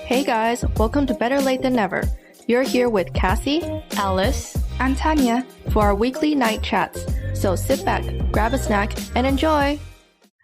Hey guys, welcome to Better Late Than Never. You're here with Cassie, Alice, and Tanya for our weekly night chats. So sit back, grab a snack, and enjoy.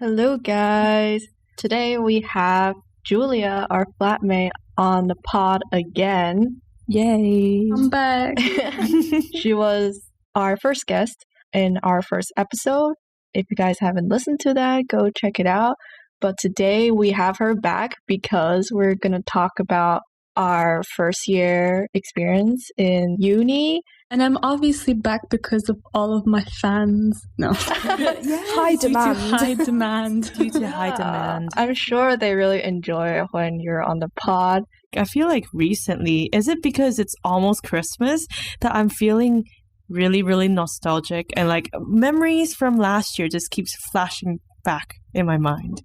Hello guys. Today we have Julia, our flatmate, on the pod again. Yay. I'm back. She was our first guest in our first episode. If you guys haven't listened to that, go check it out. But today we have her back because we're going to talk about our first year experience in uni. And I'm obviously back because of all of my fans. No. High demand. High demand. Due to high demand. I'm sure they really enjoy it when you're on the pod. I feel like recently, is it because it's almost Christmas that I'm feeling really, really nostalgic and like memories from last year just keeps flashing back in my mind.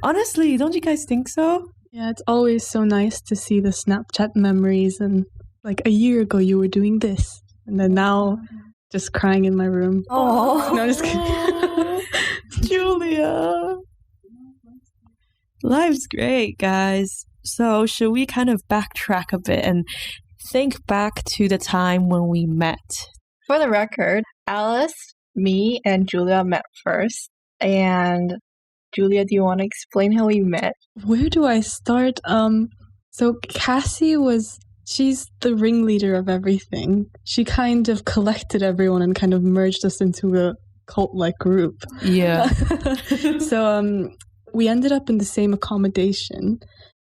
Honestly, don't you guys think so? Yeah, it's always so nice to see the Snapchat memories and like a year ago you were doing this and then now just crying in my room. Oh, no, just kidding. Julia. Life's great, guys. So should we kind of backtrack a bit and think back to the time when we met? For the record, Alice, me, and Julia met first. And Julia, do you want to explain how we met? Where do I start? So Cassie she's the ringleader of everything. She kind of collected everyone and kind of merged us into a cult-like group. Yeah. So we ended up in the same accommodation.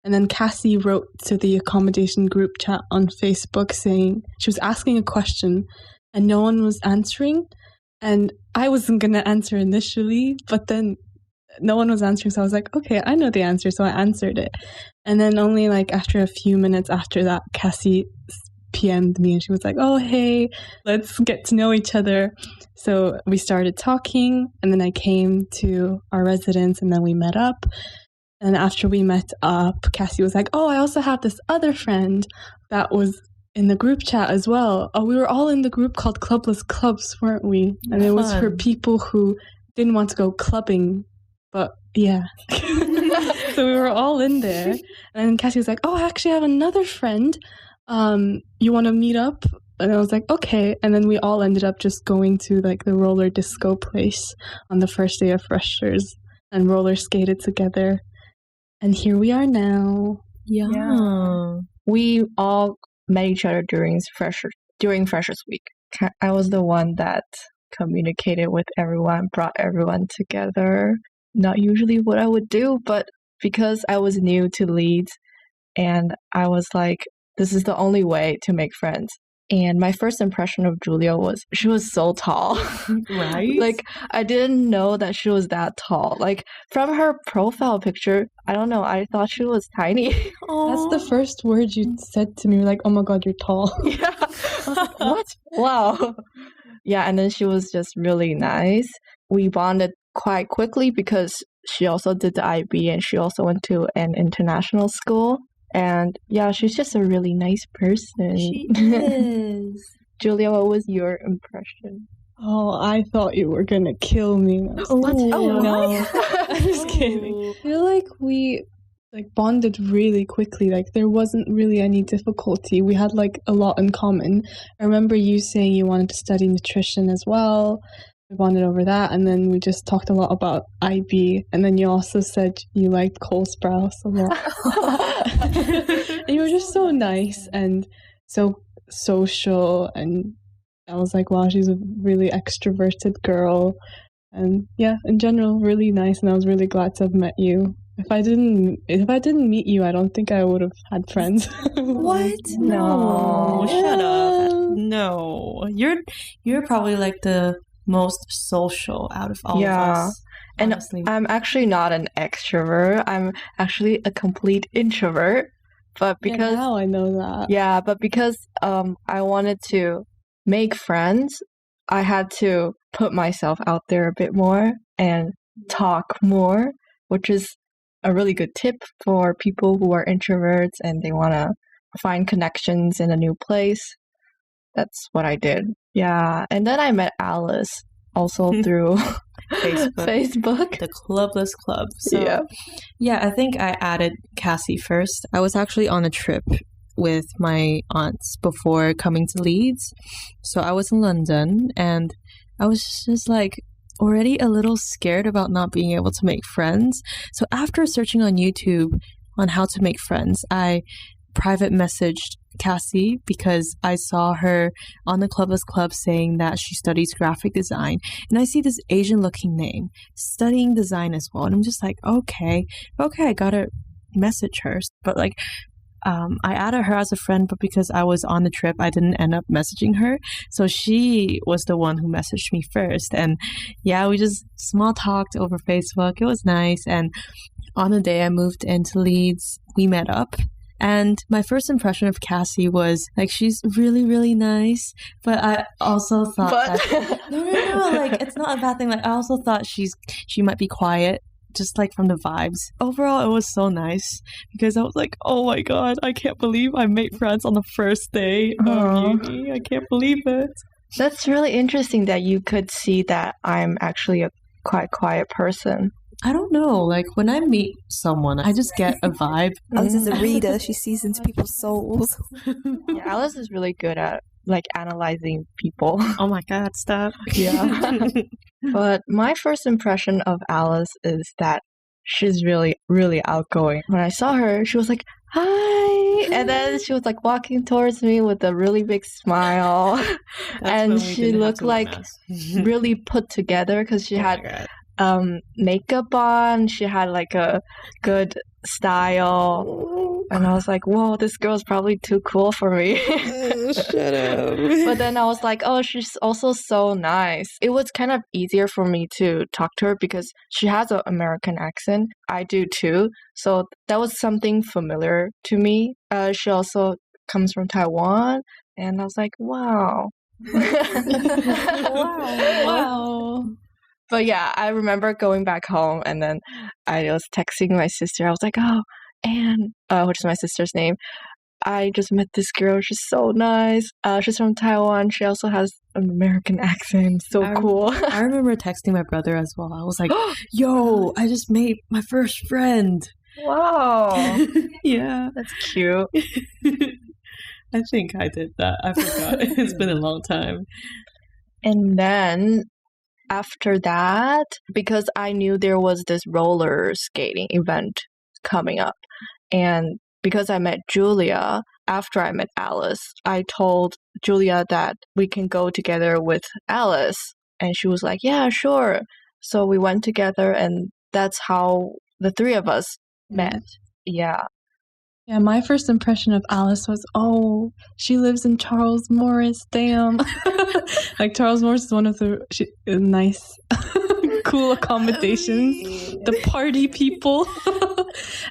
And then Cassie wrote to the accommodation group chat on Facebook saying she was asking a question and no one was answering. And I wasn't going to answer initially, but then no one was answering. So I was like, okay, I know the answer. So I answered it. And then only like after a few minutes after that, Cassie PM'd me and she was like, oh, hey, let's get to know each other. So we started talking and then I came to our residence and then we met up. And after we met up, Cassie was like, oh, I also have this other friend that was in the group chat as well. Oh, we were all in the group called Clubless Clubs, weren't we? And it was for people who didn't want to go clubbing, but yeah. So we were all in there. And Cassie was like, oh, I actually have another friend. You want to meet up? And I was like, okay. And then we all ended up just going to like the roller disco place on the first day of freshers and roller skated together. And here we are now. Yeah. We all met each other during Freshers Week. I was the one that communicated with everyone, brought everyone together. Not usually what I would do, but because I was new to Leeds and I was like, this is the only way to make friends. And my first impression of Julia was she was so tall. Right? Like, I didn't know that she was that tall. Like, from her profile picture, I don't know, I thought she was tiny. That's the first word you said to me. You're like, oh my God, you're tall. Yeah. I was like, what? Wow. Yeah, and then she was just really nice. We bonded quite quickly because she also did the IB and she also went to an international school. And yeah, she's just a really nice person. She is. Julia, what was your impression? Oh, I thought you were going to kill me. What? Oh, no. I'm just kidding. I feel like we bonded really quickly. Like there wasn't really any difficulty. We had like a lot in common. I remember you saying you wanted to study nutrition as well. We bonded over that, and then we just talked a lot about IB, and then you also said you liked Cole Sprouse a lot. And you were just so nice and so social, and I was like, wow, she's a really extroverted girl, and yeah, in general, really nice, and I was really glad to have met you. If I didn't meet you, I don't think I would have had friends. What? No, shut up. No, you're probably like the most social out of all of us. Honestly. And I'm actually not an extrovert. I'm actually a complete introvert. But because now I know that. Yeah, but because I wanted to make friends, I had to put myself out there a bit more and talk more, which is a really good tip for people who are introverts and they want to find connections in a new place. That's what I did. Yeah. And then I met Alice also through Facebook. The clubless club. So yeah, I think I added Cassie first. I was actually on a trip with my aunts before coming to Leeds. So I was in London and I was just like already a little scared about not being able to make friends. So after searching on YouTube on how to make friends, I private messaged Cassie because I saw her on the Clubless Club saying that she studies graphic design, and I see this Asian looking name studying design as well, and I'm just like, okay, I gotta message her. But like I added her as a friend, but because I was on the trip, I didn't end up messaging her. So she was the one who messaged me first. And yeah, we just small talked over Facebook. It was nice. And on the day I moved into Leeds, we met up. And my first impression of Cassie was like, she's really, really nice. But I also thought that no, like it's not a bad thing. Like I also thought she might be quiet, just like from the vibes. Overall, it was so nice because I was like, oh my god, I can't believe I made friends on the first day of uni. I can't believe it. That's really interesting that you could see that I'm actually a quite quiet person. I don't know. Like when I meet someone, I just get a vibe. Alice is a reader. She sees into people's souls. Yeah, Alice is really good at like analyzing people. Oh my god, stop. Yeah. But my first impression of Alice is that she's really, really outgoing. When I saw her, she was like, hi. And then she was like walking towards me with a really big smile. And she looked like really put together because she had makeup on. She had like a good style. And I was like, whoa, this girl's probably too cool for me. Shut up. But then I was like, oh, she's also so nice. It was kind of easier for me to talk to her because she has an American accent. I do too. So that was something familiar to me. She also comes from Taiwan. And I was like, wow. Wow. But yeah, I remember going back home and then I was texting my sister. I was like, oh, Anne, which is my sister's name. I just met this girl. She's so nice. She's from Taiwan. She also has an American accent. So cool. I remember texting my brother as well. I was like, yo, I just made my first friend. Wow. Yeah. That's cute. I think I did that. I forgot. It's been a long time. And then after that, because I knew there was this roller skating event coming up, and because I met Julia after I met Alice, I told Julia that we can go together with Alice, and she was like, yeah, sure. So we went together, and that's how the three of us met. Yeah. Yeah, my first impression of Alice was, oh, she lives in Charles Morris, damn. Like, Charles Morris is one of the nice, cool accommodations. The party people.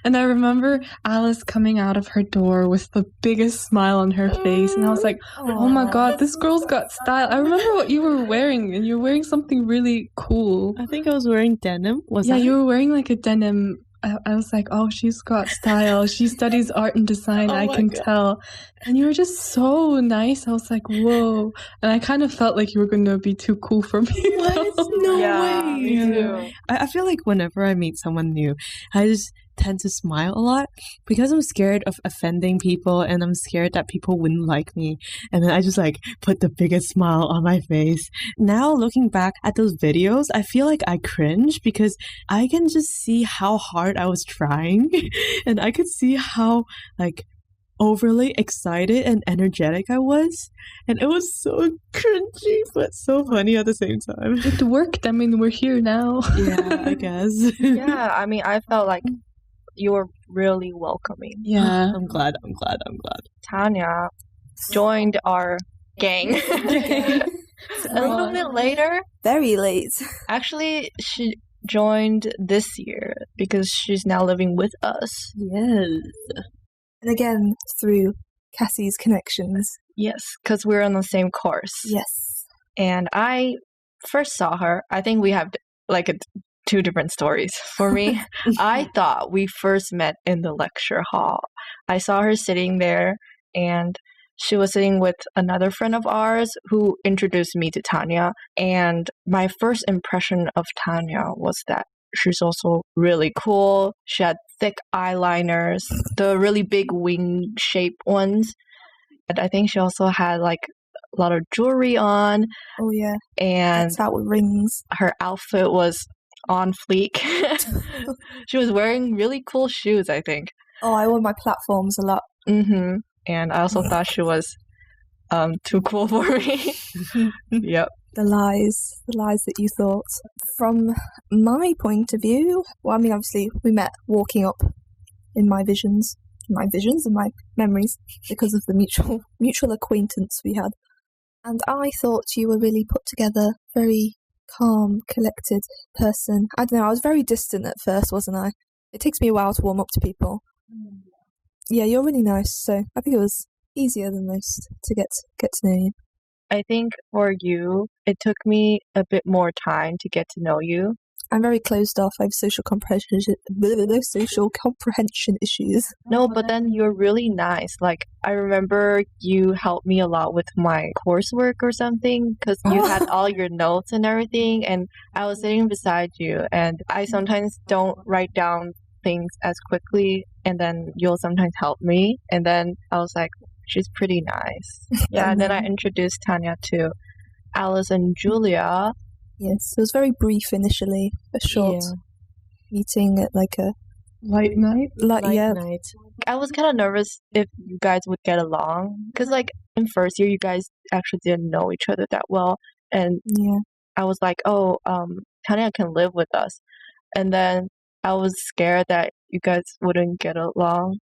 And I remember Alice coming out of her door with the biggest smile on her face. And I was like, oh my god, this girl's got style. I remember what you were wearing, and you were wearing something really cool. I think I was wearing denim. Yeah, you were wearing like a denim. I was like, oh, she's got style. She studies art and design. I can tell. And you were just so nice. I was like, whoa. And I kind of felt like you were going to be too cool for me. No way. Me too. I feel like whenever I meet someone new, I just tend to smile a lot because I'm scared of offending people and I'm scared that people wouldn't like me. And then I just like put the biggest smile on my face. Now looking back at those videos, I feel like I cringe because I can just see how hard I was trying and I could see how like overly excited and energetic I was, and it was so cringy but so funny at the same time. It worked. I mean, we're here now. Yeah, I guess. Yeah, I mean, I felt like you were really welcoming. Yeah. I'm glad. Tanya joined our gang a little bit later. Very late. Actually, she joined this year because she's now living with us. Yes. And again, through Cassie's connections. Yes, because we're on the same course. Yes. And I first saw her. I think we have like two different stories. For me, I thought we first met in the lecture hall. I saw her sitting there and she was sitting with another friend of ours who introduced me to Tanya. And my first impression of Tanya was that she's also really cool. She had thick eyeliners, the really big wing-shaped ones. And I think she also had like a lot of jewelry on. Oh yeah, And that's out with rings. her outfit was on fleek. She was wearing really cool shoes, I think. Oh, I wore my platforms a lot. Mm-hmm. And I also thought she was too cool for me. Yep. The lies that you thought. From my point of view, well, I mean, obviously, we met walking up in my visions and my memories because of the mutual acquaintance we had. And I thought you were really put together, very calm, collected person. I don't know, I was very distant at first, wasn't I? It takes me a while to warm up to people. Yeah, you're really nice, so I think it was easier than most to get to know you. I think for you, it took me a bit more time to get to know you. I'm very closed off. I have social comprehension issues. No, but then you're really nice. Like, I remember you helped me a lot with my coursework or something because you had all your notes and everything, and I was sitting beside you, and I sometimes don't write down things as quickly, and then you'll sometimes help me, and then I was like, she's pretty nice. Yeah, and then I introduced Tanya to Alice and Julia. Yes, it was very brief initially, a short meeting at like a Light night? Night. I was kind of nervous if you guys would get along because like in first year you guys actually didn't know each other that well, and I was like, Tanya can live with us, and then I was scared that you guys wouldn't get along.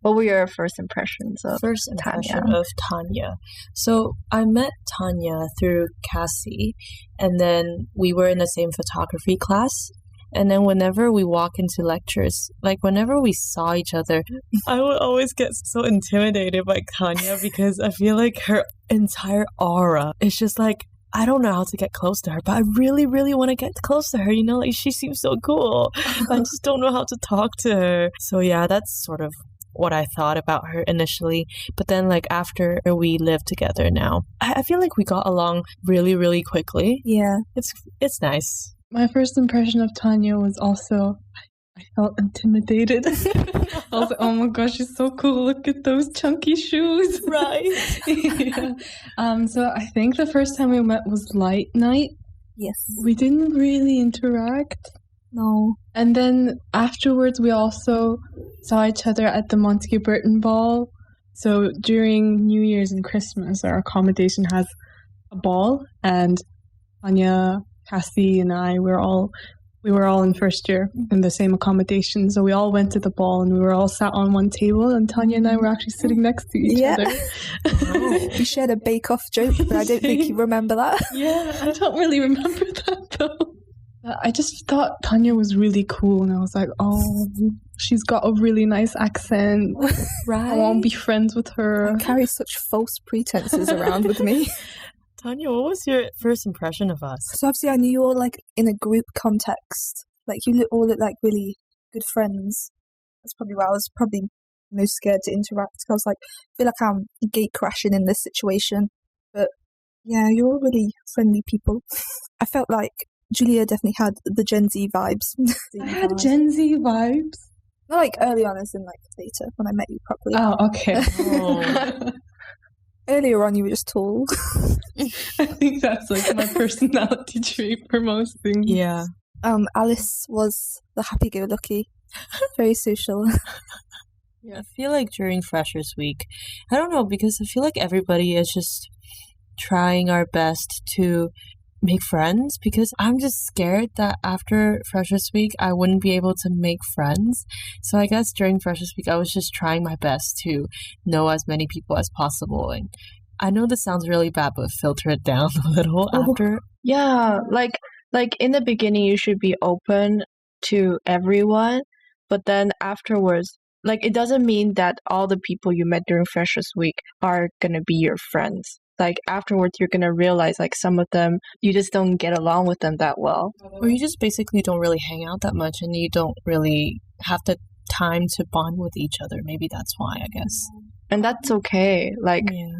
What were your first impressions of Tanya? So I met Tanya through Cassie, and then we were in the same photography class. And then whenever we walk into lectures, like whenever we saw each other, I would always get so intimidated by Tanya because I feel like her entire aura is just like, I don't know how to get close to her, but I really, really want to get close to her. You know, like she seems so cool. I just don't know how to talk to her. So yeah, that's sort of what I thought about her initially. But then like after we lived together now, I feel like we got along really, really quickly. Yeah. It's nice. My first impression of Tanya was also, I felt intimidated. I was like, oh my gosh, she's so cool. Look at those chunky shoes. Right. So I think the first time we met was light night. Yes. We didn't really interact. No. And then afterwards, we also saw each other at the Montague Burton Ball. So during New Year's and Christmas, our accommodation has a ball, and Tanya, Cassie, and I we were all in first year in the same accommodation. So we all went to the ball, and we were all sat on one table, and Tanya and I were actually sitting next to each other. We shared a bake-off joke, but I don't think you remember that. Yeah, I don't really remember that though. I just thought Tanya was really cool, and I was like, oh, she's got a really nice accent. Right. I want to be friends with her. I carry such false pretenses around with me. Tanya, what was your first impression of us? So obviously I knew you all like in a group context. Like you all look like really good friends. That's probably why I was probably most scared to interact. I was like, I feel like I'm gate crashing in this situation. But yeah, you're all really friendly people. I felt like Julia definitely had the Gen Z vibes. I had Gen Z vibes. Not like early on, as in like later when I met you properly. Oh, okay. Earlier on, you were just tall. I think that's like my personality trait for most things. Yeah. Alice was the happy-go-lucky, very social. Yeah, I feel like during Freshers Week, I don't know, because I feel like everybody is just trying our best to make friends, because I'm just scared that after Freshers Week I wouldn't be able to make friends. So I guess during Freshers Week I was just trying my best to know as many people as possible. And I know this sounds really bad, but filter it down a little after. Yeah, like in the beginning you should be open to everyone, but then afterwards, like it doesn't mean that all the people you met during Freshers Week are gonna be your friends. Like afterwards you're gonna realize like some of them you just don't get along with them that well, or you just basically don't really hang out that much, and you don't really have the time to bond with each other. Maybe that's why, I guess. And that's okay. Like, Yeah.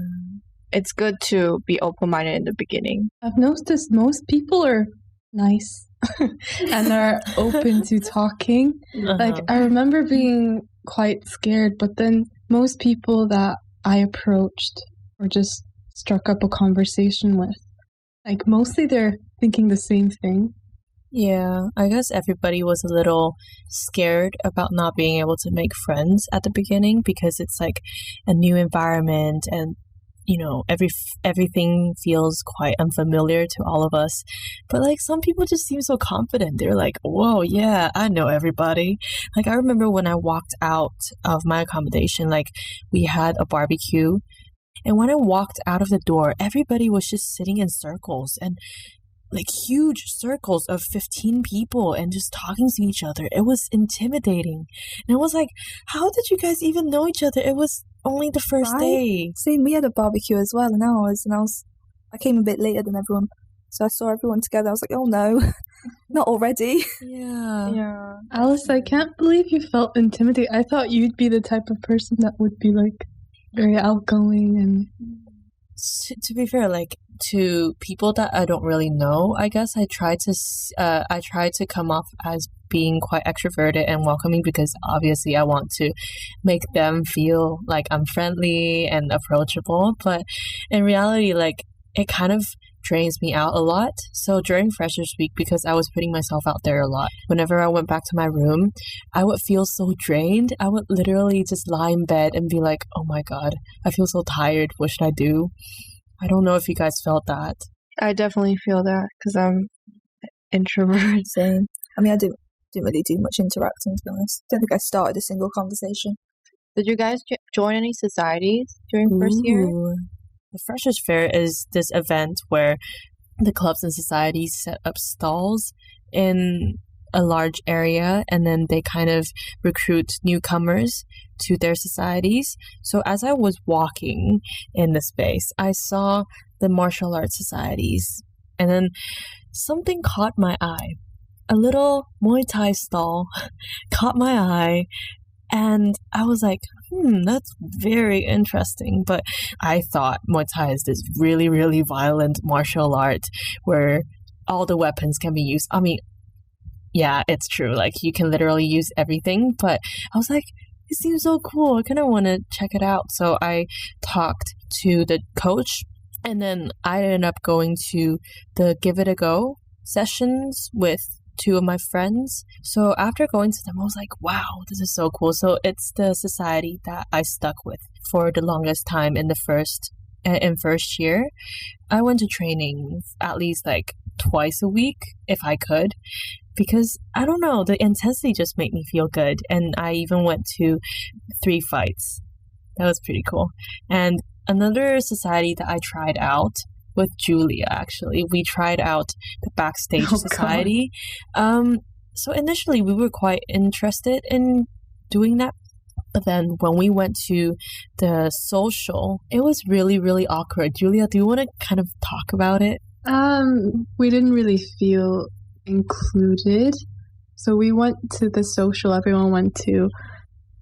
it's good to be open-minded in the beginning. I've noticed most people are nice and are open to talking. Like, I remember being quite scared, but then most people that I approached or just struck up a conversation with, like, mostly they're thinking the same thing. Yeah, I guess everybody was a little scared about not being able to make friends at the beginning because it's like a new environment and you know everything feels quite unfamiliar to all of us. But like some people just seem so confident. They're like, "Whoa, yeah, I know everybody." Like I remember when I walked out of my accommodation, like we had a barbecue, and when I walked out of the door, everybody was just sitting in circles and like huge circles of 15 people and just talking to each other. It was intimidating. And I was like, how did you guys even know each other? It was only the first day. Same, we had a barbecue as well, and I came a bit later than everyone. So I saw everyone together. I was like, oh no, not already. Yeah. Alice, I can't believe you felt intimidated. I thought you'd be the type of person that would be like very outgoing and... To be fair, like to people that I don't really know, I guess I try to come off as being quite extroverted and welcoming because obviously I want to make them feel like I'm friendly and approachable. But in reality, like it kind of drains me out a lot. So during Freshers Week, because I was putting myself out there a lot, whenever I went back to my room, I would feel so drained. I would literally just lie in bed and be like, oh my God, I feel so tired. What should I do? I don't know if you guys felt that. I definitely feel that because I'm introverted. Same. I mean, I didn't really do much interacting, to be honest. Don't think I started a single conversation. Did you guys join any societies during first year? The Freshers Fair is this event where the clubs and societies set up stalls in a large area and then they kind of recruit newcomers to their societies. So as I was walking in the space, I saw the martial arts societies and then something caught my eye. A little Muay Thai stall caught my eye. And I was like, that's very interesting. But I thought Muay Thai is this really, really violent martial art where all the weapons can be used. I mean, yeah, it's true. Like, you can literally use everything. But I was like, it seems so cool. I kind of want to check it out. So I talked to the coach. And then I ended up going to the Give It a Go sessions with 2 of my friends. So after going to them, I was like, wow, this is so cool. So it's the society that I stuck with for the longest time in first year. I went to training at least like twice a week if I could, because I don't know, the intensity just made me feel good. And I even went to 3 fights. That was pretty cool. And another society that I tried out with Julia, actually. We tried out the Backstage Society. So initially we were quite interested in doing that. But then when we went to the social, it was really, really awkward. Julia, do you want to kind of talk about it? We didn't really feel included. So we went to the social. Everyone went to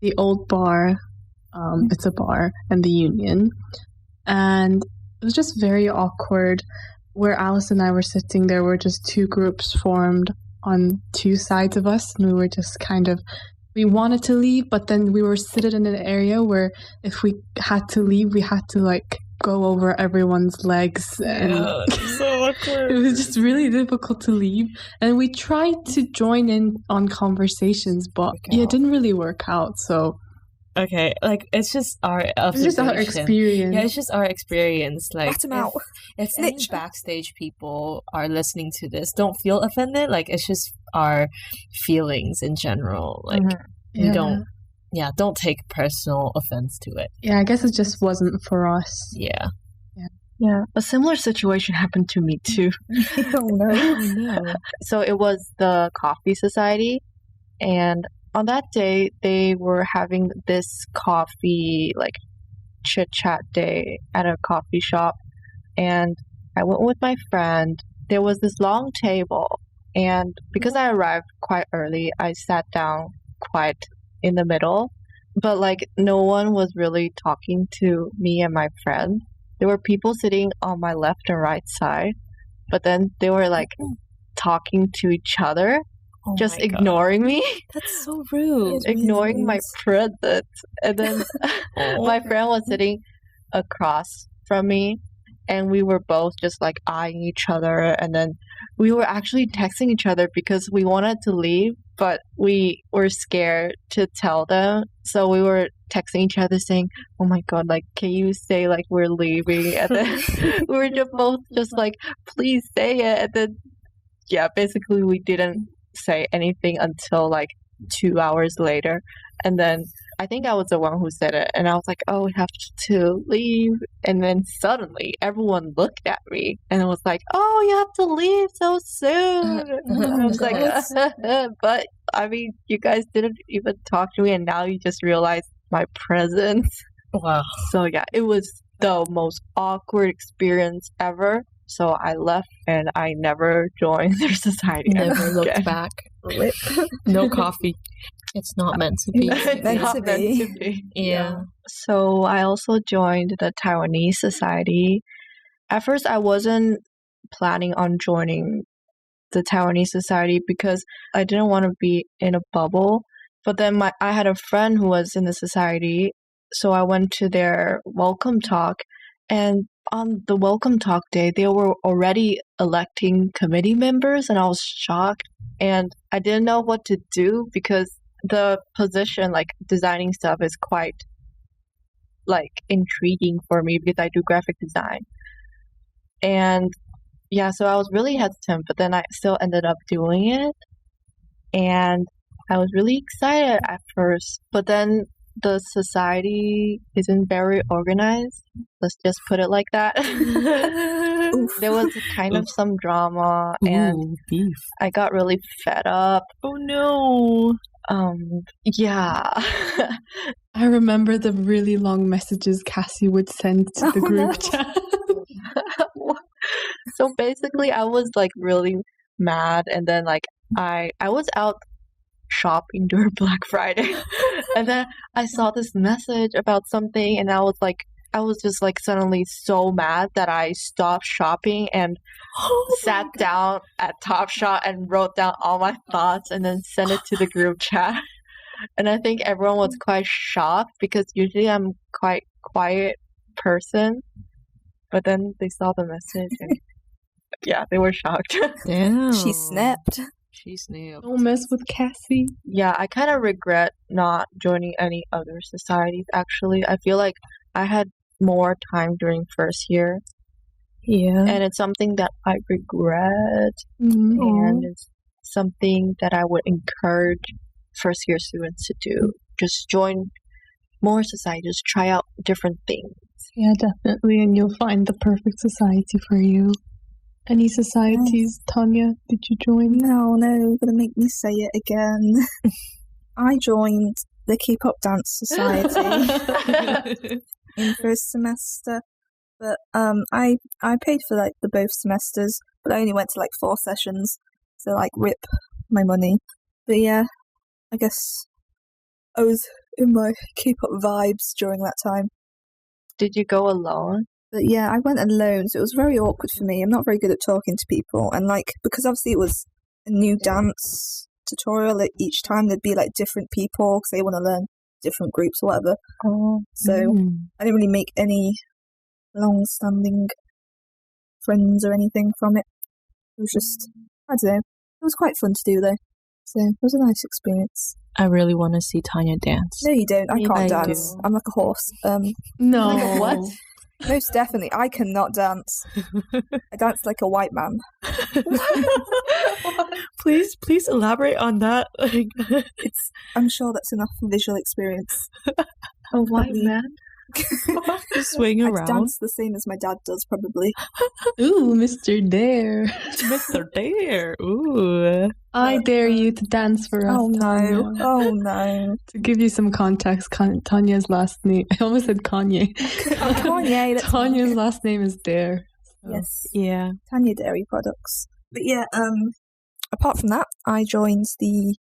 the old bar. It's a bar, and the Union. And it was just very awkward. Where Alice and I were sitting, there were just 2 groups formed on 2 sides of us, and we were just kind of, we wanted to leave, but then we were seated in an area where if we had to leave, we had to like go over everyone's legs, and so awkward. It was just really difficult to leave. And we tried to join in on conversations, but it didn't really work out. So okay, like it's just our observation. It's just our experience. Yeah, it's just our experience. Like, Rat 'em out. If any Backstage people are listening to this, don't feel offended. Like, it's just our feelings in general. Like, we don't take personal offense to it. Yeah, I guess it just wasn't for us. Yeah. Yeah, a similar situation happened to me too. Oh no. So it was the Coffee Society, and on that day, they were having this coffee, like, chit-chat day at a coffee shop. And I went with my friend. There was this long table. And because I arrived quite early, I sat down quite in the middle. but like no one was really talking to me and my friend. There were people sitting on my left and right side, but then they were like talking to each other, Oh just my God. ignoring me, That's so rude. It's really ignoring my rude. presence. And then Oh. my friend was sitting across from me, and we were both just like eyeing each other, and then we were actually texting each other because we wanted to leave, but we were scared to tell them, so we were texting each other saying, oh my God, like, can you say like we're leaving? And then we were just both just like, please say it. And then yeah, basically we didn't say anything until like 2 hours later, and then I think I was the one who said it, and I was like, oh, we have to leave. And then suddenly everyone looked at me and was like, oh, you have to leave so soon. And I was like, but I mean, you guys didn't even talk to me, and now you just realize my presence. Wow. So yeah, it was the most awkward experience ever. So I left and I never joined their society. Never ever looked again. back. Rip. No coffee. It's not meant to be. It's Meant not to meant be. to be. Yeah. So I also joined the Taiwanese society. At first, I wasn't planning on joining the Taiwanese society because I didn't want to be in a bubble. But then I had a friend who was in the society, so I went to their welcome talk. And on the welcome talk day, they were already electing committee members, and I was shocked. And I didn't know what to do because the position, like designing stuff, is quite like intriguing for me because I do graphic design. And yeah, so I was really hesitant, but then I still ended up doing it. And I was really excited at first, but then the society isn't very organized. Let's just put it like that. There was kind of some drama, and Ooh, beef. I got really fed up. Oh no. Yeah. I remember the really long messages Cassie would send to the Oh, group no. chat. So basically, I was like really mad, and then like I was out shopping during Black Friday, and then I saw this message about something, and I was just like suddenly so mad that I stopped shopping and sat down at Topshop and wrote down all my thoughts and then sent it to the group chat. And I think everyone was quite shocked because usually I'm quite quiet person, but then they saw the message and yeah, they were shocked. Damn. She snapped. She snapped. Don't mess with Cassie. Yeah, I kind of regret not joining any other societies actually. I feel like I had more time during first year, Yeah. and it's something that I regret, Mm. and it's something that I would encourage first year students to do. Just join more societies, try out different things. Yeah, definitely. And you'll find the perfect society for you. Any societies, Tanya, did you join? No, you're gonna make me say it again. I joined the K-pop dance society in first semester, but I paid for like the both semesters, but I only went to like 4 sessions, so like rip my money. But yeah, I guess I was in my K-pop vibes during that time. Did you go alone? But yeah, I went alone, so it was very awkward for me. I'm not very good at talking to people, and like because obviously it was a new dance tutorial, like, each time there'd be like different people because they want to learn different groups or whatever. Oh, So I didn't really make any long-standing friends or anything from it. It was just, I don't know, it was quite fun to do though. So it was a nice experience. I really want to see Tanya dance. No, you don't. I Yeah, can't I dance. do. I'm like a horse. No. Like a what? Most definitely, I cannot dance. I dance like a white man. Please elaborate on that. I'm sure that's enough visual experience. A white man? Just swing I'd around. dance the same as my dad does, probably. Ooh, Mr. Dare. Mr. Dare. Ooh. I dare you to dance for us. Oh no! Tanya. Oh no! To give you some context, Tanya's last name, I almost said Kanye. Kanye. That's Tanya's last name is Dare. So. Yes. Yeah. Tanya Dairy Products. But yeah, apart from that, I joined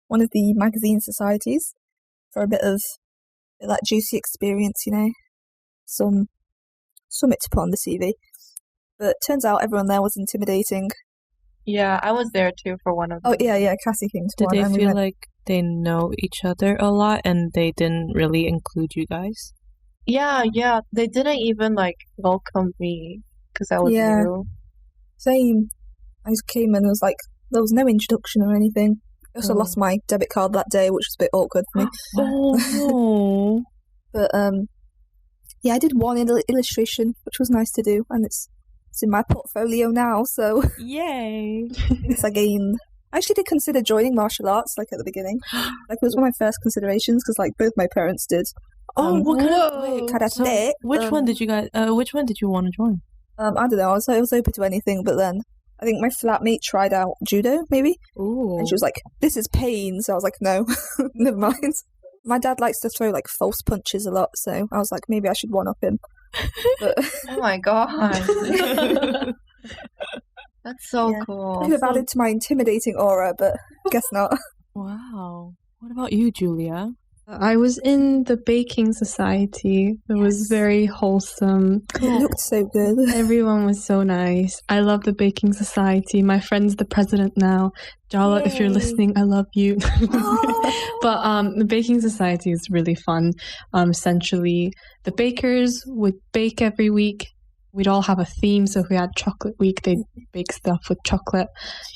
one of the magazine societies for a bit of that juicy experience, you know. Something to put on the CV. But turns out everyone there was intimidating. Yeah, I was there too for one of them. Oh, yeah, Cassie came to Did one. they and we feel went- like they know each other a lot and they didn't really include you guys? Yeah, they didn't even like welcome me because I was Yeah. new. Same. I just came and was like, there was no introduction or anything. I also lost my debit card that day, which was a bit awkward for me. Oh, But yeah, I did one illustration, which was nice to do, and it's in my portfolio now. So yay! it's again. I actually did consider joining martial arts, like at the beginning. Like it was one of my first considerations because like both my parents did. What kind of Whoa. Karate. which one did you guys? Which one did you want to join? I don't know. I was open to anything, but then I think my flatmate tried out judo, maybe, Ooh, and she was like, "This is pain." So I was like, "No, never mind." My dad likes to throw like false punches a lot, so I was like, maybe I should one up him. But Oh my god. That's so Yeah. I cool. could have added to my intimidating aura, but guess not. wow. What about you, Julia? I was in the baking society. It was very wholesome. It looked so good. Everyone was so nice. I love the baking society. My friend's the president now. Jala, if you're Yay. listening, I love you. Oh. But the baking society is really fun. Essentially, the bakers would bake every week. We'd all have a theme. So if we had chocolate week, they'd bake stuff with chocolate.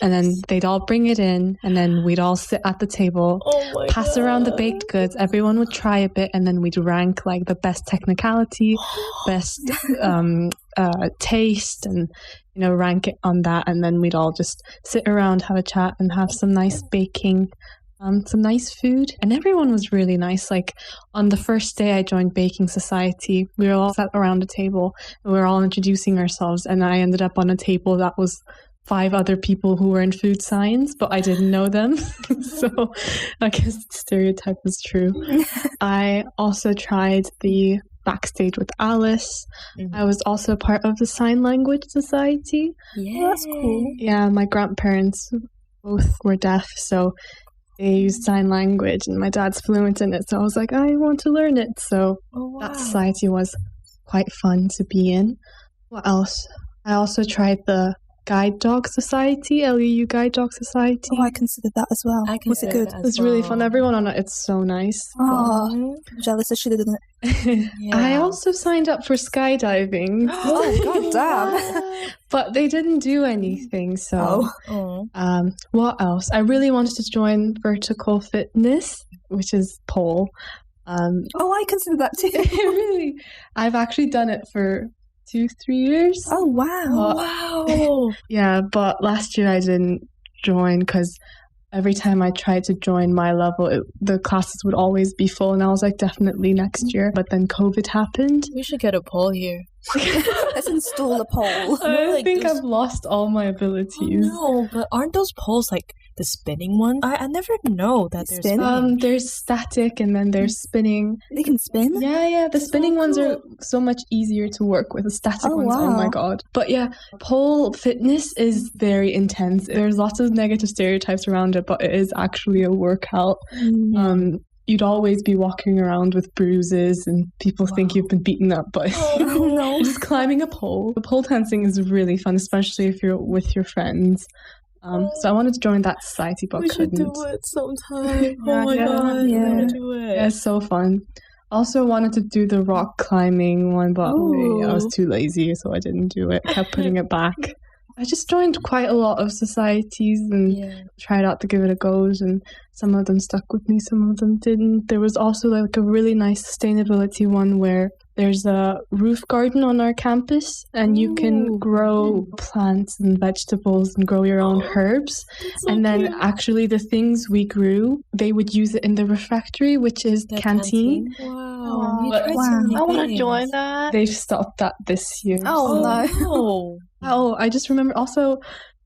And then they'd all bring it in. And then we'd all sit at the table, Oh my pass around the baked goods. Everyone would try a bit. And then we'd rank like the best technicality, best taste, and rank it on that. And then we'd all just sit around, have a chat, and have some nice baking, some nice food. And everyone was really nice. Like on the first day I joined baking society, we were all sat around a table and we were all introducing ourselves, and I ended up on a table that was 5 other people who were in food science, but I didn't know them. So I guess the stereotype is true. I also tried the backstage with Alice. I was also part of the sign language society. Yeah, That's cool. Yeah, my grandparents both were deaf, so they used sign language, and my dad's fluent in it. So I was like, I want to learn it. So that society was quite fun to be in. What else? I also tried the Guide Dog Society, LEU Guide Dog Society. Oh, I considered that as well. Was it good? It was really fun. Everyone on it, it's so nice. Oh, I'm jealous. I should have done it. I also signed up for skydiving. Oh, god damn. But they didn't do anything, so what else? I really wanted to join vertical fitness, which is pole. Oh, I consider that too. Really, I've actually done it for 2-3 years. Oh, wow. Wow. Yeah, but last year I didn't join because every time I tried to join my level, the classes would always be full, and I was like, definitely next year. But then COVID happened. We should get a poll here. Let's install a poll. I think I've lost all my abilities. No, but aren't those poles like the spinning one? I never know that there's Spin? There's static and then there's spinning. They can spin? Yeah, the spinning ones are so much easier to work with. The static ones, oh my wow. god. But yeah, pole fitness is very intense. There's lots of negative stereotypes around it, but it is actually a workout. You'd always be walking around with bruises and people think you've been beaten up, but no. you're just climbing a pole. The pole dancing is really fun, especially if you're with your friends. So I wanted to join that society, but couldn't. it sometime. Oh my god, yeah. I want to do it. Yeah, it's so fun. Also wanted to do the rock climbing one, but I was too lazy, so I didn't do it. Kept putting it back. I just joined quite a lot of societies and tried out to give it a go, and some of them stuck with me, some of them didn't. There was also like a really nice sustainability one where there's a roof garden on our campus and you can grow plants and vegetables and grow your own herbs. And then actually the things we grew, they would use it in the refectory, which is the canteen. Wow. But- I want to join that. They've stopped that this year. Oh, no. Oh, I just remember also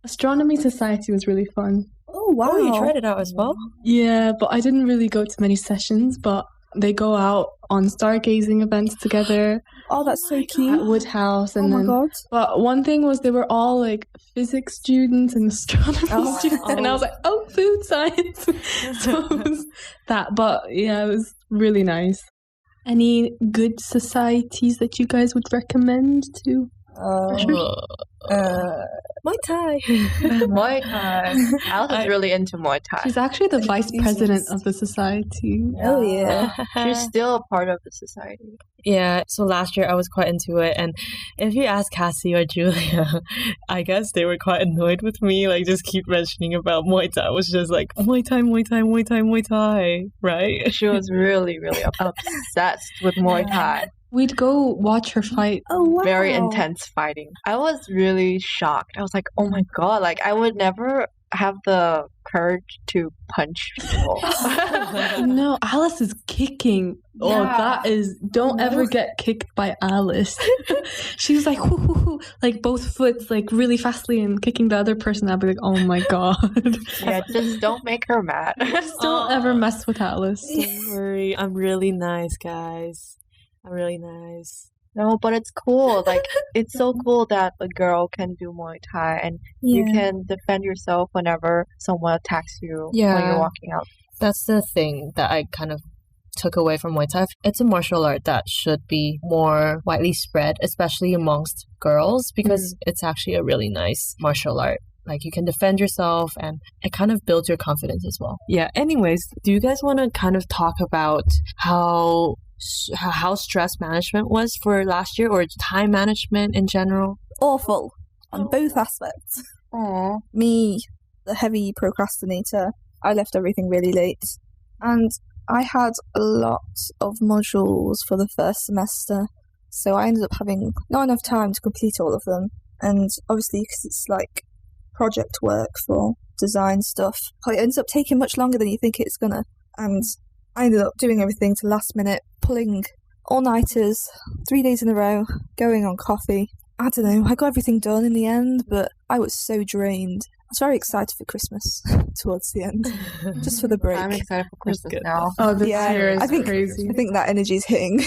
Astronomy Society was really fun. Oh, wow. Oh, you tried it out as well? Yeah, but I didn't really go to many sessions, but they go out on stargazing events together Oh, that's so at cute. Woodhouse. And Oh, my then, God. but one thing was they were all like physics students and astronomy students, and I was like, oh, food science. So it was that, but yeah, it was really nice. Any good societies that you guys would recommend to? Muay Thai. Muay Thai. Alice is really into Muay Thai. She's actually the vice Enthusiast. president of the society. Oh yeah. She's still a part of the society. Yeah, so last year I was quite into it, and if you ask Cassie or Julia, I guess they were quite annoyed with me, like just keep mentioning about Muay Thai. I was just like, Muay Thai, Muay Thai, Muay Thai, Muay Thai, right? She was really, really obsessed with Muay Thai. We'd go watch her fight. Oh wow. Very intense fighting. I was really shocked. I was like, oh my god, like I would never have the courage to punch people. No, Alice is kicking. Oh, Yeah. that is. Don't ever get kicked by Alice. She was like, hoo, hoo, hoo, like both foots, like really fastly, and kicking the other person. I'd be like, oh my god. Yeah, just don't make her mad. Just don't ever mess with Alice. Don't worry, I'm really nice, guys. I'm really nice. No, but it's cool. Like, it's so cool that a girl can do Muay Thai and you can defend yourself whenever someone attacks you when Yeah. you're walking out. That's the thing that I kind of took away from Muay Thai. It's a martial art that should be more widely spread, especially amongst girls, because it's actually a really nice martial art. Like, you can defend yourself and it kind of builds your confidence as well. Yeah, anyways, do you guys want to kind of talk about how stress management was for last year, or time management in general? Awful on both aspects. Aww. Me, the heavy procrastinator, I left everything really late. And I had a lot of modules for the first semester, so I ended up having not enough time to complete all of them. And obviously, because it's like project work for design stuff, it ends up taking much longer than you think it's gonna. And I ended up doing everything to last minute, pulling all-nighters 3 days in a row, going on coffee. I don't know, I got everything done in the end, but I was so drained. I was very excited for Christmas towards the end, just for the break. I'm excited for Christmas good. now. Oh, this Yeah, year is I think- crazy. I think that energy's hitting.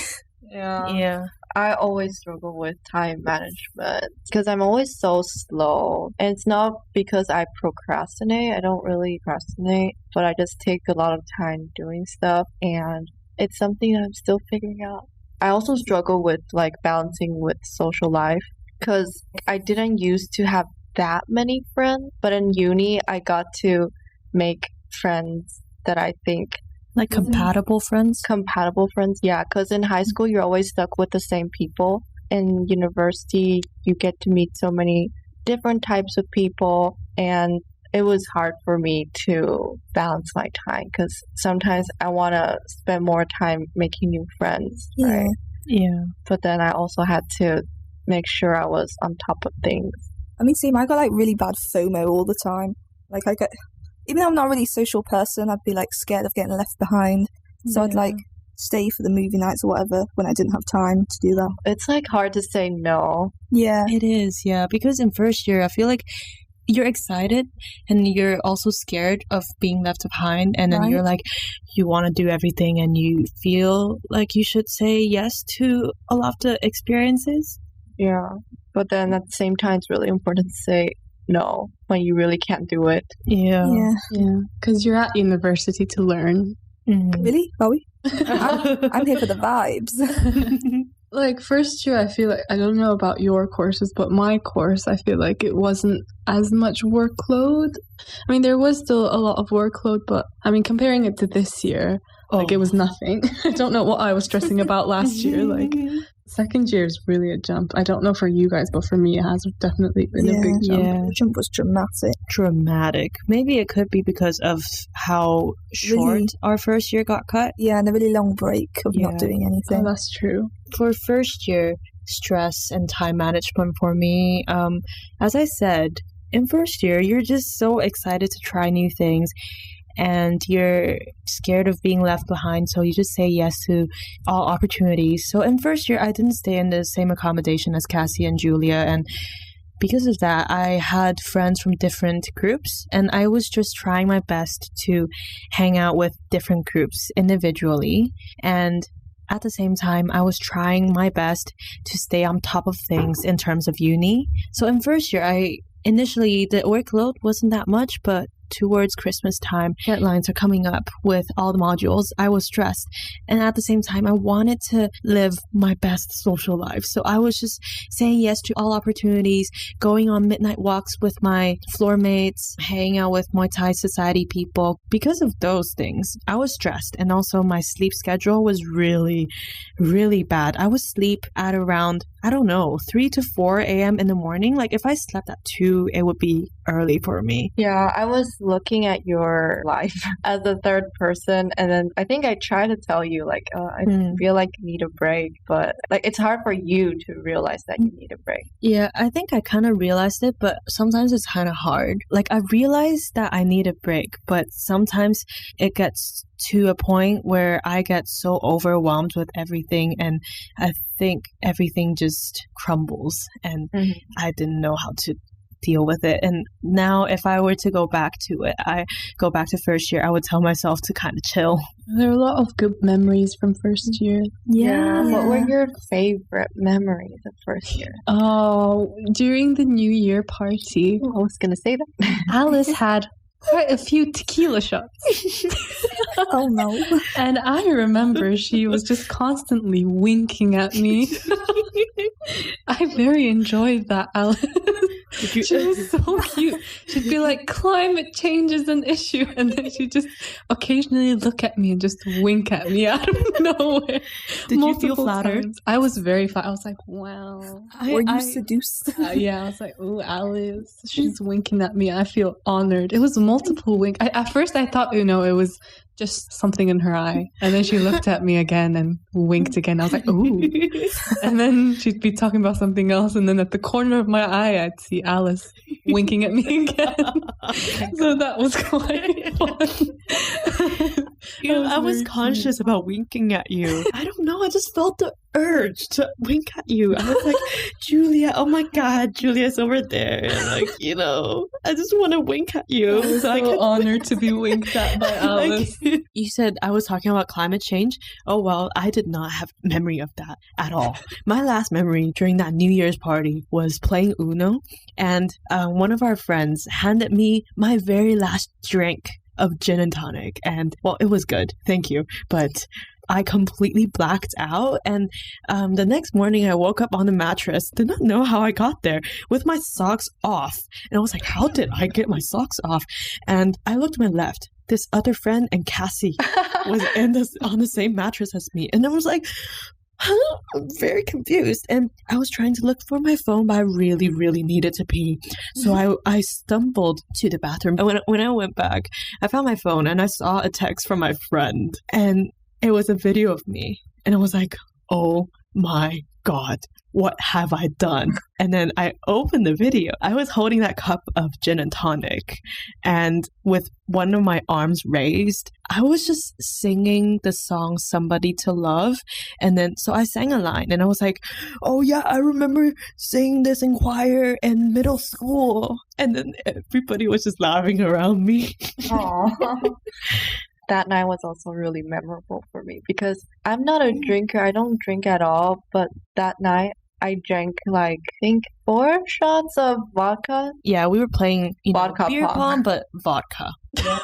Yeah. Yeah. I always struggle with time management because I'm always so slow. And it's not because I procrastinate. I don't really procrastinate, but I just take a lot of time doing stuff, and it's something that I'm still figuring out. I also struggle with like balancing with social life because I didn't used to have that many friends, but in uni I got to make friends that I think Like compatible friends? compatible friends. Yeah, because in high school you're always stuck with the same people. In university you get to meet so many different types of people, and it was hard for me to balance my time because sometimes I want to spend more time making new friends, right? Yeah. But then I also had to make sure I was on top of things. I mean, see, I got like really bad FOMO all the time. Like, I get, even though I'm not a really social person, I'd be like scared of getting left behind. So I'd like stay for the movie nights or whatever when I didn't have time to do that. It's like hard to say no. Yeah. It is, yeah. Because in first year, I feel like you're excited and you're also scared of being left behind. And then Right. you're like, you want to do everything and you feel like you should say yes to a lot of the experiences. Yeah. But then at the same time, it's really important to say no when you really can't do it. Yeah. Yeah. Yeah, because you're at university to learn. Mhm. Really? Are we? I'm here for the vibes. Like first year, I feel like, I don't know about your courses, but my course, I feel like it wasn't as much workload. I mean, there was still a lot of workload, but I mean, comparing it to this year, like it was nothing. I don't know what I was stressing about last year. Like second year is really a jump. I don't know for you guys, but for me, it has definitely been a big jump. Yeah. The jump was dramatic. Dramatic. Maybe it could be because of how short Really? our first year got cut. Yeah, and a really long break of Yeah. not doing Oh, anything. that's true. For first year, stress and time management for me, as I said, in first year, you're just so excited to try new things and you're scared of being left behind. So you just say yes to all opportunities. So in first year, I didn't stay in the same accommodation as Cassie and Julia. And because of that, I had friends from different groups and I was just trying my best to hang out with different groups individually. And at the same time, I was trying my best to stay on top of things in terms of uni. So in first year, initially the workload wasn't that much, but towards Christmas time, deadlines are coming up with all the modules. I was stressed. And at the same time, I wanted to live my best social life. So I was just saying yes to all opportunities, going on midnight walks with my floor mates, hanging out with Muay Thai Society people. Because of those things, I was stressed. And also my sleep schedule was really, really bad. I would sleep at around, 3 to 4 a.m. in the morning. Like if I slept at 2, it would be early for me. Yeah, I was looking at your life as a third person, and then I think I tried to tell you, like, I feel like you need a break, but like it's hard for you to realize that you need a break. Yeah, I think I kind of realized it, but sometimes it's kind of hard. Like I realized that I need a break, but sometimes it gets to a point where I get so overwhelmed with everything, and I think everything just crumbles, and I didn't know how to deal with it. And now if I were to go back to it, I go back to first year, I would tell myself to kind of chill. There are a lot of good memories from first year. Yeah. What were your favorite memories of first year? Oh, during the New Year party, I was going to say that. Alice had quite a few tequila shots. Oh no. And I remember she was just constantly winking at me. I very enjoyed that, Alice. She was so cute. She'd be like, climate change is an issue. And then she'd just occasionally look at me and just wink at me out of nowhere. Did you feel flattered? Times. I was very flattered. I was like, wow. Were you seduced? Yeah, I was like, oh, Alice. She's winking at me. I feel honored. It was multiple wink. At first I thought, it was just something in her eye. And then she looked at me again and winked again. I was like, ooh. And then she'd be talking about something else. And then at the corner of my eye, I'd see Alice winking at me again. So that was quite fun. I was conscious about winking at you. I don't know. I just felt the urge to wink at you. I was like, Julia, oh my God, Julia's over there. And I just want to wink at you. I was so honored to be winked at by Alice. You said I was talking about climate change. Oh, well, I did not have memory of that at all. My last memory during that New Year's party was playing Uno. And one of our friends handed me my very last drink of gin and tonic. And, well, it was good. Thank you. But I completely blacked out. And the next morning I woke up on the mattress, did not know how I got there, with my socks off. And I was like, how did I get my socks off? And I looked to my left. This other friend and Cassie was on the same mattress as me. And I was like, huh? I'm very confused. And I was trying to look for my phone, but I really, really needed to pee. So I stumbled to the bathroom. And when I went back, I found my phone and I saw a text from my friend. And it was a video of me. And I was like, oh my God, what have I done? And then I opened the video. I was holding that cup of gin and tonic. And with one of my arms raised, I was just singing the song Somebody to Love. And then, so I sang a line and I was like, oh yeah, I remember singing this in choir in middle school. And then everybody was just laughing around me. Aww. That night was also really memorable for me because I'm not a drinker. I don't drink at all. But that night, I drank I think 4 shots of vodka. Yeah, we were playing Vodka beer Pong. pong, but vodka.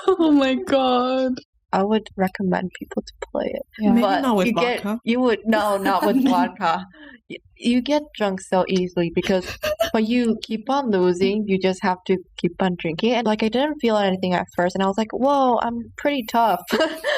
Oh my God. I would recommend people to play it. Yeah. Maybe But not with you vodka. Not with vodka. You get drunk so easily because when you keep on losing, you just have to keep on drinking. And I didn't feel anything at first, and I was like, "Whoa, I'm pretty tough.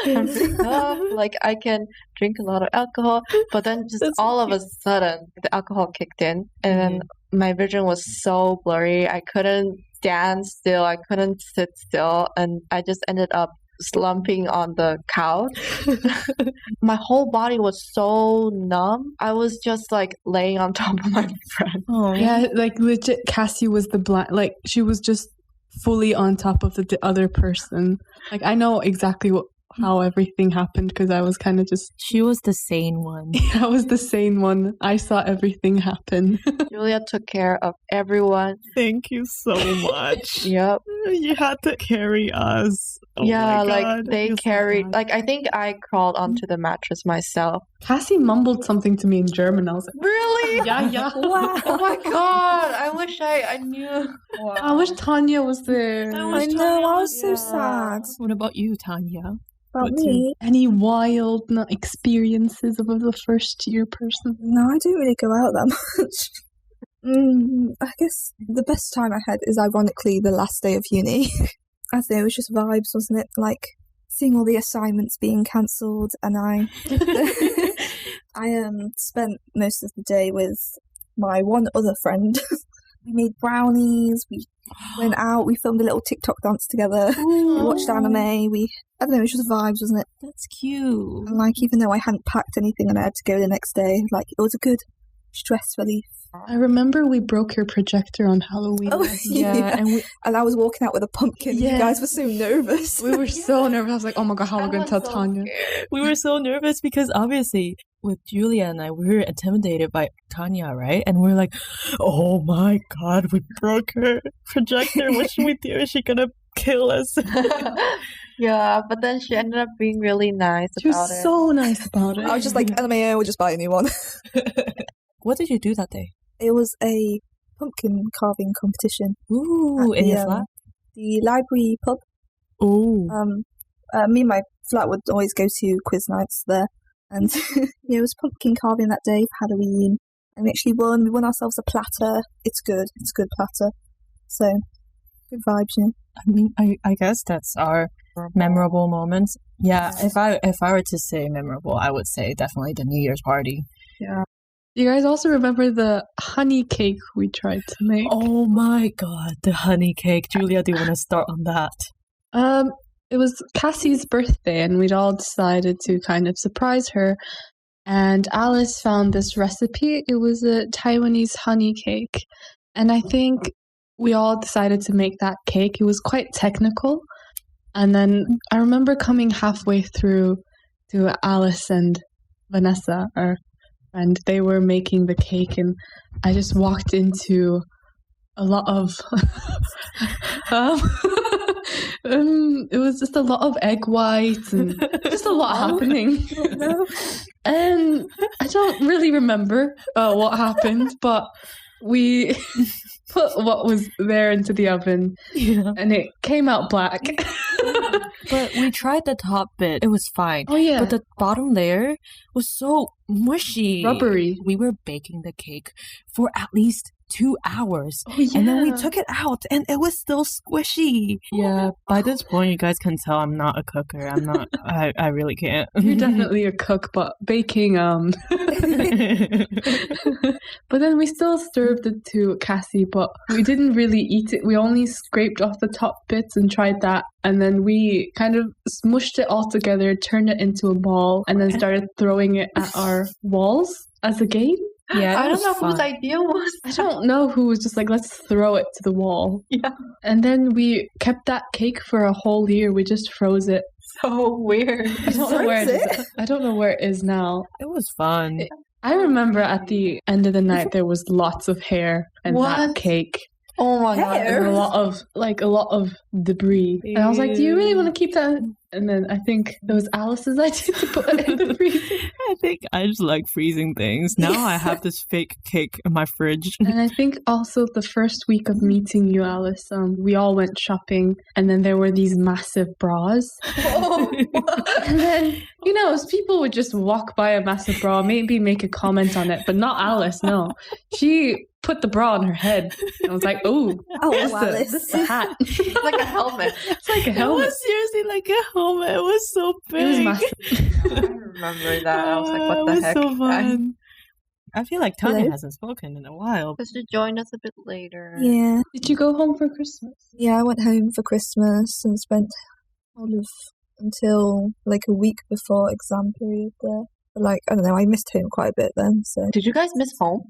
I'm pretty tough. I can drink a lot of alcohol." But then just all of a sudden, the alcohol kicked in, and then my vision was so blurry. I couldn't stand still. I couldn't sit still, and I just ended up slumping on the couch. My whole body was so numb. I was just laying on top of my friend. Oh Yeah, legit, Cassie was the blind. She was just fully on top of the other person. I know exactly how everything happened because I was kind of just. She was the sane one. I was the sane one. I saw everything happen. Julia took care of everyone. Thank you so much. Yep. You had to carry us. Oh Yeah, my God. they You're so carried. bad. I think I crawled onto the mattress myself. Cassie mumbled something to me in German. I was like, Really? Yeah. Wow. Oh my god! I wish I knew. Wow. I wish Tanya was there. I know, I was so sad. What about you, Tanya? About What's me? Any wild experiences of a first year person? No, I don't really go out that much. I guess the best time I had is ironically the last day of uni. I don't know, it was just vibes, wasn't it? Like seeing all the assignments being cancelled, and I spent most of the day with my one other friend. We made brownies, we went out, we filmed a little TikTok dance together, we watched anime, I don't know, it was just vibes, wasn't it? That's cute. And like, even though I hadn't packed anything and I had to go the next day, like, it was a good stress relief. I remember we broke your projector on Halloween. Oh, yeah. And I was walking out with a pumpkin. Yeah. You guys were so nervous. We were so nervous. I was like, oh my god, how are we going to tell Tanya? We were so nervous because obviously with Julia and I, we were intimidated by Tanya, right? And we were like, oh my god, we broke her projector. What should we do? Is she going to kill us? Yeah, but then she ended up being really nice She about was it. so nice about it. I was just like, LMAO, we'll just buy a new one. What did you do that day? It was a pumpkin carving competition. Ooh, At in the, your flat? The library pub. Oh. Me and my flat would always go to quiz nights there. And yeah, it was pumpkin carving that day for Halloween. And we actually won. We won ourselves a platter. It's good. It's a good platter. So, good vibes, you know. I mean, I guess that's our memorable moments. Yeah, if I were to say memorable, I would say definitely the New Year's party. Yeah. You guys also remember the honey cake we tried to make? Oh my god, the honey cake. Julia, do you want to start on that? It was Cassie's birthday, and we'd all decided to kind of surprise her. And Alice found this recipe. It was a Taiwanese honey cake. And I think we all decided to make that cake. It was quite technical. And then I remember coming halfway through to Alice and Vanessa, and they were making the cake, and I just walked into a lot of it was just a lot of egg whites and just a lot happening. And I don't really remember what happened, but we put what was there into the oven, and it came out black. But we tried the top bit. It was fine. Oh yeah. But the bottom layer was so mushy. Rubbery. We were baking the cake for at least 2 hours. Oh, yeah. And then we took it out and it was still squishy. Yeah, by this point you guys can tell I'm not a cooker. I'm not I really can't. You're definitely a cook, but baking But then we still served it to Cassie, but we didn't really eat it. We only scraped off the top bits and tried that. And then we kind of smushed it all together, turned it into a ball, and then started throwing it at our walls as a game. Yeah, I don't know whose idea was. I don't know who was just like, let's throw it to the wall. Yeah. And then we kept that cake for a whole year. We just froze it. So weird. I don't know where it is. I don't know where it is now. It was fun. I remember at the end of the night there was lots of hair in that What? cake. Oh my god. Hair? And a lot of debris. And I was like, do you really want to keep that? And then I think it was Alice's idea to put it in the freezer. I think I just like freezing things. Now I have this fake cake in my fridge. And I think also the first week of meeting you, Alice, we all went shopping, and then there were these massive bras. Oh, And then, people would just walk by a massive bra, maybe make a comment on it, but not Alice, no. She put the bra on her head. And I was like, oh, Alice. this is a hat. it's like a helmet. It's like a It helmet. was seriously like a helmet. It was so big. It was massive. I remember that. I was like, It what the was heck? so fun. I feel like Tanya Hello? hasn't spoken in a while. Because she joined us a bit later. Yeah. Did you go home for Christmas? Yeah, I went home for Christmas and spent until like a week before exam period there. But like, I don't know, I missed home quite a bit then, so. Did you guys miss home?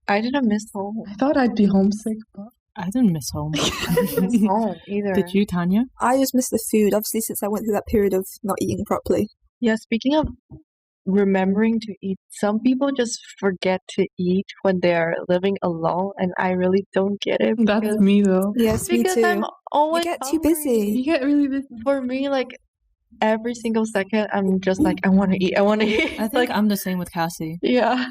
I didn't miss home. I thought I'd be homesick, but I didn't miss home. I didn't miss home either. Did you, Tanya? I just missed the food, obviously, since I went through that period of not eating properly. Yeah, speaking of remembering to eat, some people just forget to eat when they're living alone, and I really don't get it. that's because- me though. Yes, me because too. I'm always You get too hungry. busy. You get really busy. For me, like every single second, I'm just like, I want to eat. I want to eat. I think I'm the same with Cassie. Yeah.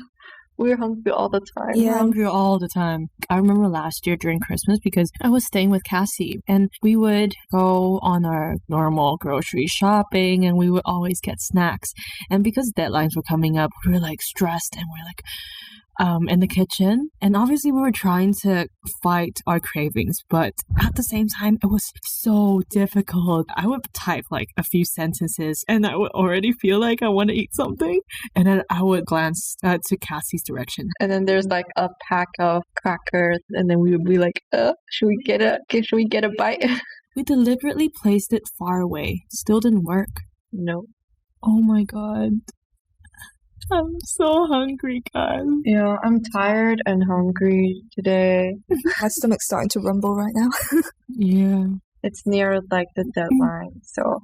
we're hungry all the time. We're Yeah. hungry all the time. I remember last year during Christmas because I was staying with Cassie and we would go on our normal grocery shopping and we would always get snacks. And because deadlines were coming up, we were like stressed and we're like in the kitchen. And obviously we were trying to fight our cravings, but at the same time, it was so difficult. I would type like a few sentences and I would already feel like I want to eat something. And then I would glance to Cassie's direction. And then there's like a pack of crackers, and then we would be like, should we get a bite? We deliberately placed it far away. Still didn't work. No. Oh my god. I'm so hungry, guys. Yeah, I'm tired and hungry today. My stomach's starting to rumble right now. Yeah. It's near like the deadline, so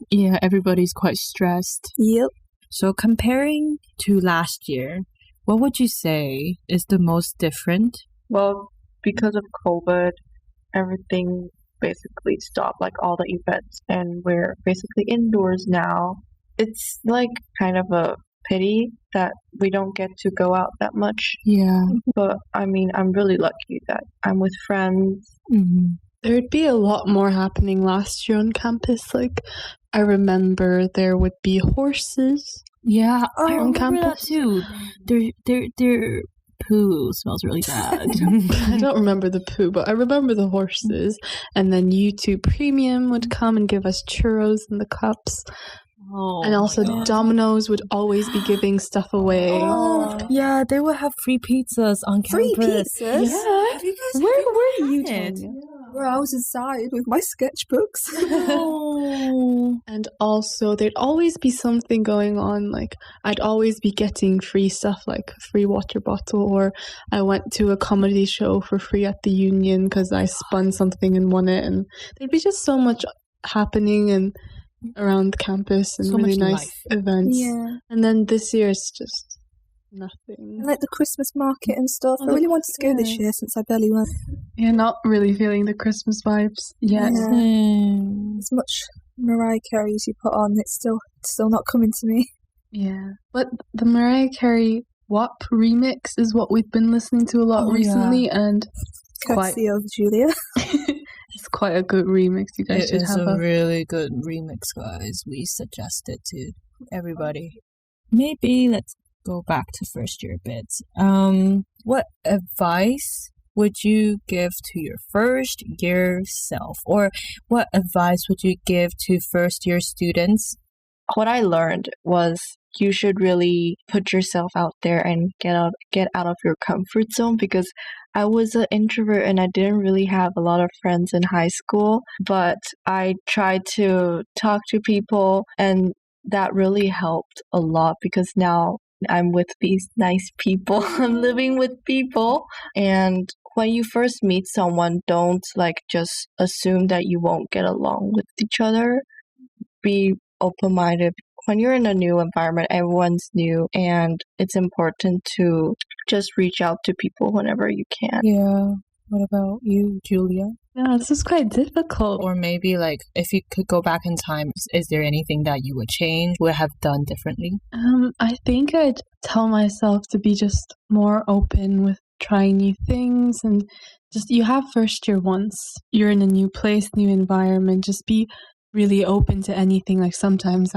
Yeah, everybody's quite stressed. Yep. So comparing to last year, what would you say is the most different? well, because of COVID, everything basically stopped, like all the events, and we're basically indoors now. It's like kind of a pity that we don't get to go out that much, Yeah. but I mean, I'm really lucky that I'm with friends. Mm-hmm. There'd be a lot more happening last year on campus. Like, I remember there would be horses. Yeah, I on remember that campus? too. Their poo smells really bad. I don't remember the poo, but I remember the horses. And then YouTube Premium would come and give us churros in the cups. Oh And also my God. Domino's would always be giving stuff away. Oh, yeah, they would have free pizzas on Free campus. pizzas? Yeah. Have you guys Where ever were you, had it? Tanya? Where I was inside with my sketchbooks. Oh. And also, there'd always be something going on. Like, I'd always be getting free stuff, like a free water bottle, or I went to a comedy show for free at the Union because I spun something and won it. And there'd be just so much happening and around campus and So really much nice life. events. Yeah. And then this year it's just nothing. And like the Christmas market and stuff. Oh, I really wanted to go this yeah. year since I barely went. You're not really feeling the Christmas vibes yet. Yeah. Hmm. As much Mariah Carey as you put on, it's still not coming to me. Yeah. But the Mariah Carey WAP remix is what we've been listening to a lot Oh, recently, and quite Courtesy of Julia. it's quite a good remix. You guys It should is have a a really good remix, guys. We suggest it to everybody. Maybe let's go back to first year bits. What advice would you give to your first year self, or what advice would you give to first year students? What I learned was you should really put yourself out there and get out of your comfort zone, because I was an introvert and I didn't really have a lot of friends in high school, but I tried to talk to people, and that really helped a lot because now I'm with these nice people. I'm living with people, and when you first meet someone, don't like just assume that you won't get along with each other. Be open-minded. When you're in a new environment, everyone's new, and it's important to just reach out to people whenever you can. Yeah. What about you, Julia? Yeah, this is quite difficult. Or maybe like if you could go back in time, is there anything that you would change, would have done differently? I think I'd tell myself to be just more open with trying new things, and just you have first year once. You're in a new place, new environment. Just be really open to anything. Like sometimes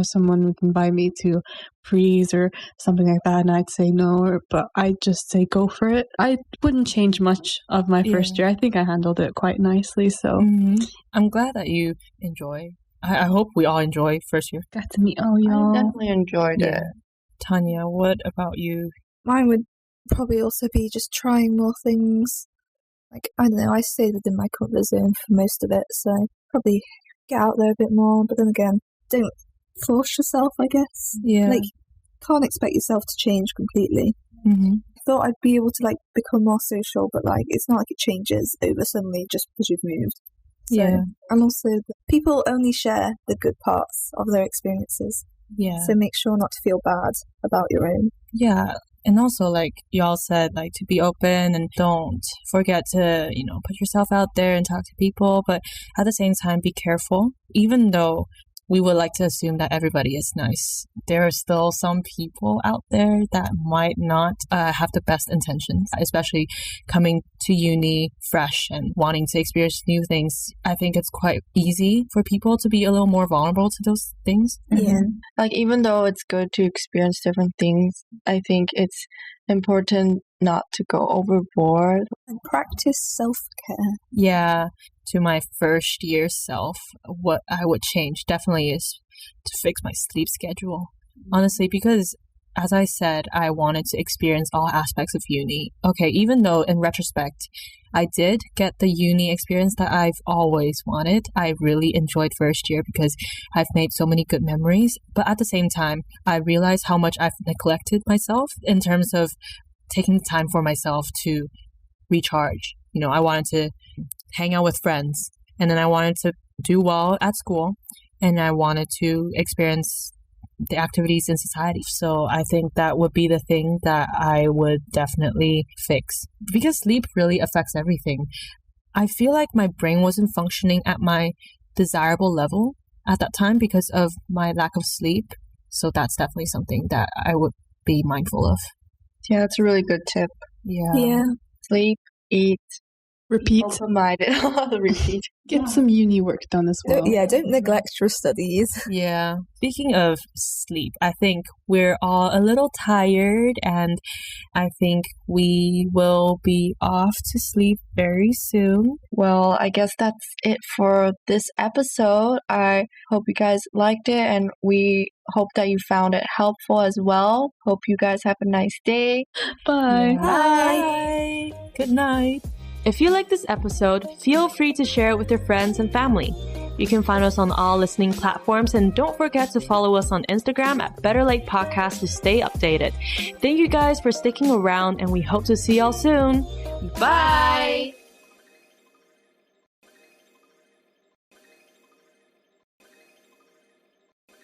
someone would invite me to freeze or something like that, and I'd say no, but I'd just say go for it. I wouldn't change much of my first year. I think I handled it quite nicely. So I'm glad that you enjoy. I hope we all enjoy first year. got to meet all I y'all. definitely enjoyed Yeah. it. Tanya, what about you? Mine would probably also be just trying more things. Like, I don't know, I stayed within my comfort zone for most of it, so probably get out there a bit more, but then again, don't force yourself, I guess. Yeah. Like, can't expect yourself to change completely. Mm-hmm. I thought I'd be able to, like, become more social, but, like, it's not like it changes over suddenly just because you've moved. So, Yeah. and also, people only share the good parts of their experiences, Yeah. so make sure not to feel bad about your own. Yeah. And also, like y'all said, like to be open and don't forget to, put yourself out there and talk to people. But at the same time, be careful. Even though we would like to assume that everybody is nice. There are still some people out there that might not have the best intentions, especially coming to uni fresh and wanting to experience new things. I think it's quite easy for people to be a little more vulnerable to those things. Yeah. Like, even though it's good to experience different things, I think it's important not to go overboard. And practice self-care. Yeah, to my first year self, what I would change definitely is to fix my sleep schedule. Honestly, because as I said, I wanted to experience all aspects of uni. Okay, even though in retrospect, I did get the uni experience that I've always wanted. I really enjoyed first year because I've made so many good memories. But at the same time, I realized how much I've neglected myself in terms of taking time for myself to recharge. You know, I wanted to hang out with friends, and then I wanted to do well at school, and I wanted to experience the activities in society. So I think that would be the thing that I would definitely fix, because sleep really affects everything. I feel like my brain wasn't functioning at my desirable level at that time because of my lack of sleep. So that's definitely something that I would be mindful of. Yeah, that's a really good tip. Yeah. Sleep, eat, Repeat. open-minded. Repeat. Get some uni work done as well. Don't neglect your studies. Yeah. Speaking of sleep, I think we're all a little tired, and I think we will be off to sleep very soon. Well, I guess that's it for this episode. I hope you guys liked it, and we hope that you found it helpful as well. Hope you guys have a nice day. Bye. Bye. Good night. If you like this episode, feel free to share it with your friends and family. You can find us on all listening platforms, and don't forget to follow us on Instagram at Better Late Podcast to stay updated. Thank you guys for sticking around, and we hope to see y'all soon. Bye!